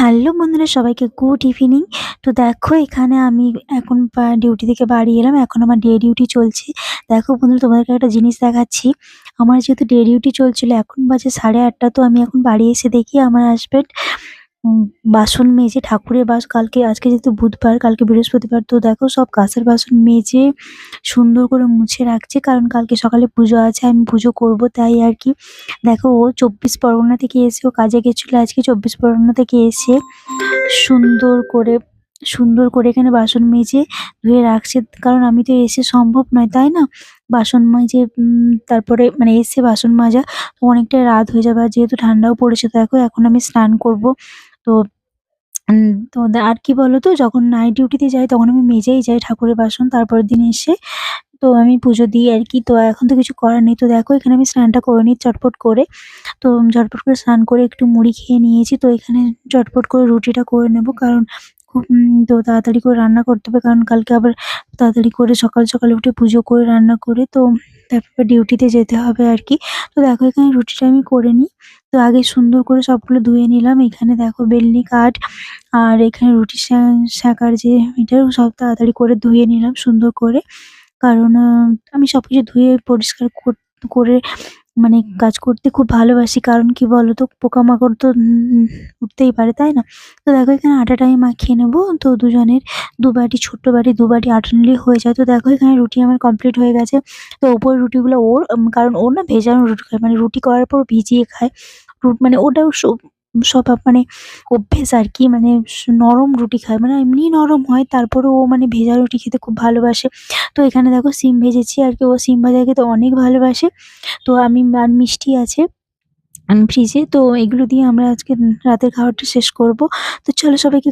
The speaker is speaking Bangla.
হ্যালো বন্ধুরা, সবাইকে গুড ইভিনিং। তো দেখো এখানে আমি এখন ডিউটি থেকে বাড়ি এলাম। এখন আমার ডে ডিউটি চলছে। দেখো বন্ধুরা, তোমাদেরকে একটা জিনিস দেখাচ্ছি। আমার যেহেতু ডে ডিউটি চলছিল, এখন বাজে 8:30। তো আমি এখন বাড়ি এসে দেখি আমার হাসব্যান্ড বাসন মেজে ঠাকুরের কালকে আজকে যেহেতু বুধবার, কালকে বৃহস্পতিবার, তো দেখো সব কাঁচের বাসন মেজে সুন্দর করে মুছে রাখছে। কারণ কালকে সকালে পুজো আছে, আমি পুজো করব তাই আরকি। দেখো ও ২৪ পরগনা থেকে এসে ও কাজে গেছিল আজকে ২৪ পরগনা থেকে এসে সুন্দর করে সুন্দর করে এখানে বাসন মেজে ধুয়ে রাখছে। কারণ আমি তো এসে সম্ভব নয়, তাই না? বাসন মেজে তারপরে মানে এসে বাসন মাজা তো অনেকটাই রাত হয়ে যাবে। আর যেহেতু ঠান্ডাও পড়েছে, দেখো এখন আমি স্নান করব। তো তো আর কি বলতো, যখন নাইট ডিউটিতে যাই তখন আমি মেজেই যাই ঠাকুরের বাসন। তারপরের দিন এসে তো আমি পুজো দিই আরকি। তো এখন তো কিছু করার নেই। তো দেখো এখানে আমি স্নানটা করে নিই চটপট করে। তো ঝটপট করে স্নান করে একটু মুড়ি খেয়ে নিয়েছি। তো এখানে চটপট করে রুটিটা করে নেব। কারণ খুব তো তাড়াতাড়ি করে রান্না করতে হবে। কারণ কালকে আবার তাড়াতাড়ি করে সকাল, সকালে উঠে পুজো করে রান্না করে তো তারপরে ডিউটিতে যেতে হবে আরকি। তো দেখো এখানে রুটিটা আমি করে নিই। তো আগে সুন্দর করে সবগুলো ধুয়ে নিলাম। এখানে দেখো বেলনি কাঠ আর এখানে রুটি সেঁকার যে এটাও সব তাড়াতাড়ি করে ধুয়ে নিলাম সুন্দর করে। কারণ আমি সবকিছু ধুয়ে পরিষ্কার করে মানে কাজ করতে খুব ভালোবাসি। কারণ কি বলতো, পোকামাকড় তো উঠতেই পারে, তাই না? তো দেখো এখানে আটাটা আমি মাখিয়ে নেব। তো দুজনের ২ বাটি, ছোট্ট বাটি ২ বাটি আটা নিলেই হয়ে যায়। তো দেখো এখানে রুটি আমার কমপ্লিট হয়ে গেছে। তো উপরের রুটিগুলো ওর, কারণ ও না ভেজানো রুটি খায়। মানে রুটি করার পর ভিজিয়ে খায়। মানে ওটাও স্বভাব, মানে অভ্যেস আরকি। মানে নরম রুটি খায়। মানে এমনিই নরম হয়, তারপরেও ও মানে ভেজা রুটি খেতে খুব ভালোবাসে। তো এখানে দেখো সিম ভেজেছি আরকি। ও সিম ভাজা খেতে অনেক ভালোবাসে। তো আর মিষ্টি আছে ফ্রিজে। তো এগুলো দিয়ে আমরা আজকে রাতের খাবারটা শেষ করব। তো চলো সবাইকে